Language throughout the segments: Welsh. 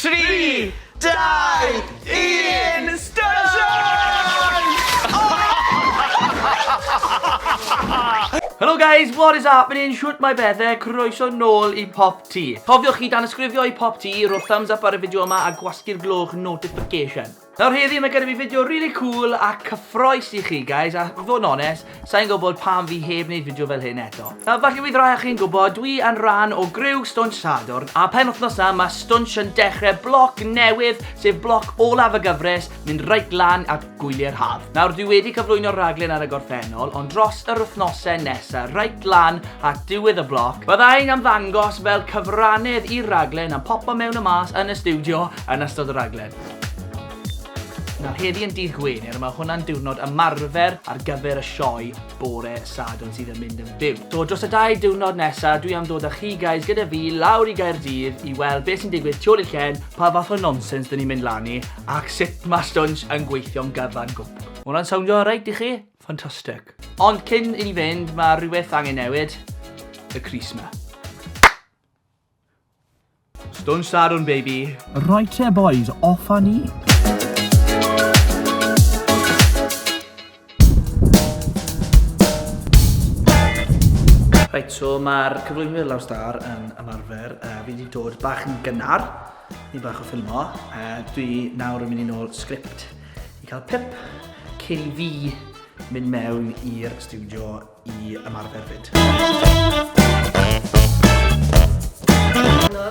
3, 2, 1, Stwnsh! Hello guys, what is happening? Shwt mae bethau, croeso nôl I PopT. Cofiwch chi tanysgrifio I PopT, rwy'r thumbs up ar y fideo yma a gwasgu'r gloch notification. Nawr heddi mae gen I fi fideo really cool a cyffroes I chi guys, a fod yn onest, sa'n gwybod pam fi heb wneud fideo fel hyn eto. Nawr falle bydd rai chi'n gwybod, dwi yn rhan o griw Stwnsh Sadwrn, a penwythnos yma mae Stwnsh yn dechrau bloc newydd, sef bloc olaf y gyfres, mynd reit lan at gwylio'r haf. Nawr dwi wedi cyflwyno'r raglen ar y gorffennol, ond dros yr wythnosau nesaf, reit lan at diwedd y bloc, byddai'n ymddangos fel cyfrannydd i'r raglen a'n popo mewn y mas yn y stiwdio yn ystod y raglen. Nawr heddi yn dydd Gwener, mae hwnna'n diwrnod ymarfer ar gyfer y sioe bore Sadwrn sydd yn mynd yn byw. So dros y 2 diwrnod nesaf, dwi am dod â chi guys gyda fi lawr I Gaerdydd I weld beth sy'n digwydd tu ôl i'r llen, pa fath o nonsens dyn ni'n mynd lan I, ac sut mae Stwnsh yn gweithio'n gyfan gwbl. Hwnna'n sowndio reit I chi? Ffantastig. Ond cyn I ni fynd, mae rhywbeth angen newid, y crys yma. Stwnsh Sadwrn, baby. Right here, boys, off a ni. Reit, so mae'r cyflwynwyr lawr star yn ymarfer. Fi wedi dod bach yn gynnar, ni bach o ffilmio. Dwi nawr yn mynd I nôl sgript I cael pip cyn I fi mynd mewn i'r stiwdio I ymarfer fyd.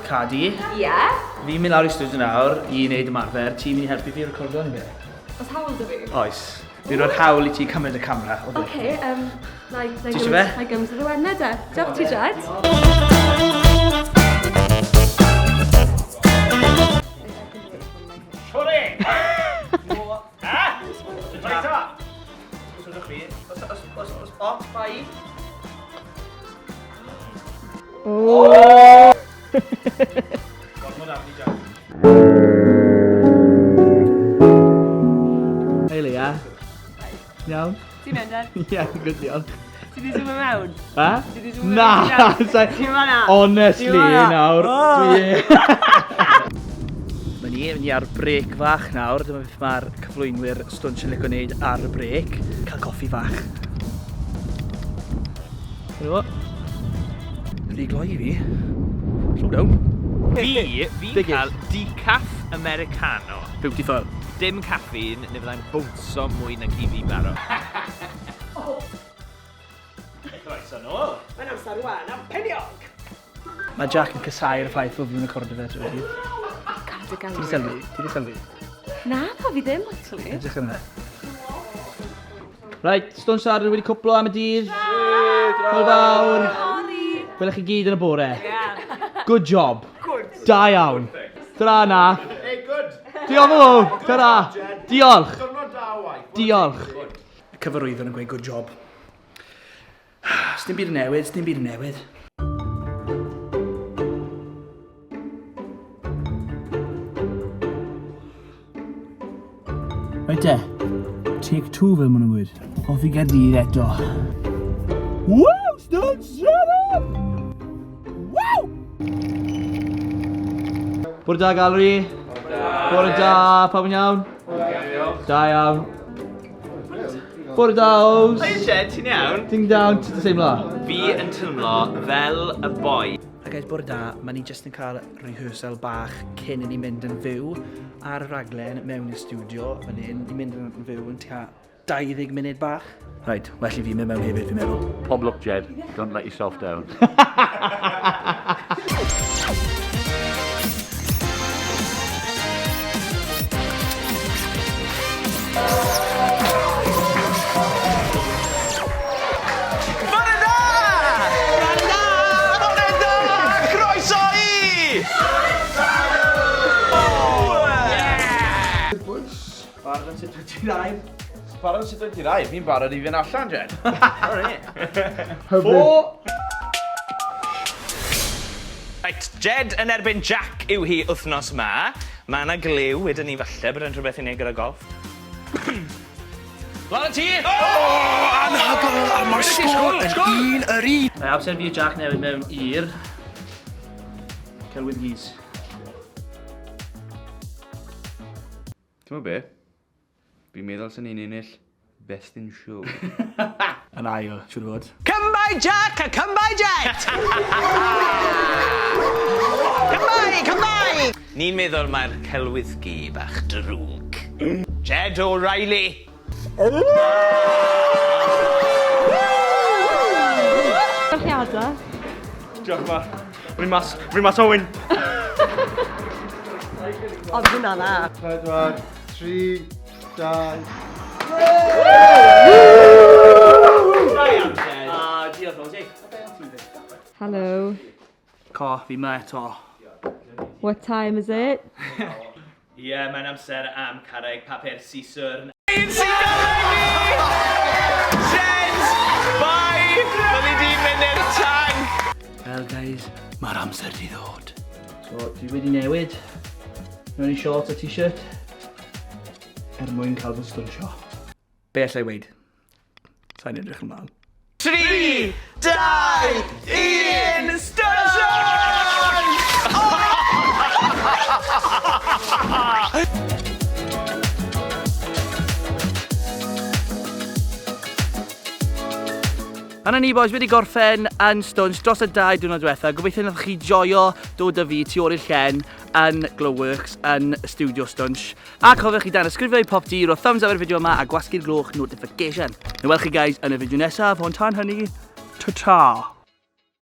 Cadi. Ie? Fi'n mynd lawr I studio nawr I wneud ymarfer. Ti'n mynd I helpu fi recordio ni fe? Oes hawl dy fi? Oes. Fi'n rhoi'r hawl I ti cymryd y camera. Oce, Ti isio fe? Mae gymryd yr awenna da. Diolch ti, Jed. Siwri! Ha? Reit o! Swnwch fi. Os bot, bai. Gormod am ni, Jack. Hei, Lia. Iawn? Ti'n mynd, Jed? Ie, good diolch. Ti di zoomio mewn? Ha? Ti di zoomio Na! mewn? Ti'n fanna? Honestly, nawr. Oh. Mae ni ar brec fach nawr. Dyma beth mae'r cyflwynwyr Stwnsh yn licio wneud ar y brec. Cael coffi fach. Helo. Rhi gloi I fi. Slow down. Fi'n cael decaf Americano. Beautiful. Dim caffeine, neu fyddai'n bwlso mwy na gi fi baro. Croeso nôl. Mae'n amser rwan am peniog. Mae Jack yn casau'r ffaith bod fi'n recordio fe trwy dydd. Cadi Ti di sylwi? Ti di sylwi? Na, pa fi ddim, actually. Edrych yna. Right, Stwnsh Sadwrn wedi cwplo am y dydd. Hwyl fawr. Gwelwch chi gyd yn y bore. Good job. Da iawn. Tra na. Diolch yn fawr. Ta-ra. Diolch. Diolch. Y cyfarwyddwr yn gweud good job. S'dim byd yn newid, s'dim byd yn newid. Right there. Take 2 fel ma'n nhw'n gweud. Off I Gaerdydd eto. Wow, Stwnsh Sadwrn! Wow! Bore da, galeri. Bore da, pawb yn iawn? Da iawn. Bore da, Ows. Hei Jed, ti'n iawn? Ding down, ti'n teimlo? Fi yn teimlo fel y boi. A guys, bore da, mae ni jyst yn cael rehearsal bach cyn I ni mynd yn fyw ar y raglen mewn i'r stiwdio. Fan hyn, ni'n mynd yn fyw yn tua 20 munud bach. Right, well I fi mynd mewn hefyd, fi'n meddwl. Pop luck, Jed. Don't let yourself down. Croeso I! Barod yn sut wyt ti'n rhaid? Barod sydd wedi rai, fi'n barod I fynd allan, Jed. Right, Jed yn erbyn Jack yw hi wythnos ma. Mae yna glyw wedyn ni falle bod yn rhywbeth I wneud gyda golf. Lan y ti! Anhygol, a mae'r sgôr yn 1-1. Amser fi o Jack newid mewn i'r Celwyn Gys. Ti'n be? Fi'n meddwl sy'n ni'n ennill Best in Show. Yn ail, siwr fod. Come by Jack a come by Jet! Come by! Ni'n meddwl mae'r celwyddgi bach drwg. Jed O'Reilly. Gorchiadau. Diolch ma. Rwy'n mas Owen. Ond hwnna na. 4, 3, 2... Diolch o ti. Hello. Co, fi ma eto. What time is it? Ie, mae'n amser am carreg papur siswrn. Ein sy'n gael Jed! Bai! Fel i di mynd i'r tank! Wel, guys, mae'r amser di ddod. So, dwi wedi newid. Mewn i shorts a t-shirt. Mwyn cael fy stwnsio. Be allai weid? Sa'n edrych ymlaen. 3, 2, 1, STWNSHO! Yna ni boys, wedi gorffen yn Stwnsh dros y 2 diwrnod diwetha. Gobeithio wnaethoch chi joio dod â fi tu ôl i'r llen yn Glowworks yn studio Stwnsh. A cofiwch chi danysgrifio i PopT, roi thumbs up i'r fideo yma a gwasgu'r gloch notification. Neu welch chi guys yn y fideo nesaf, ond tan hynny, ta-ta!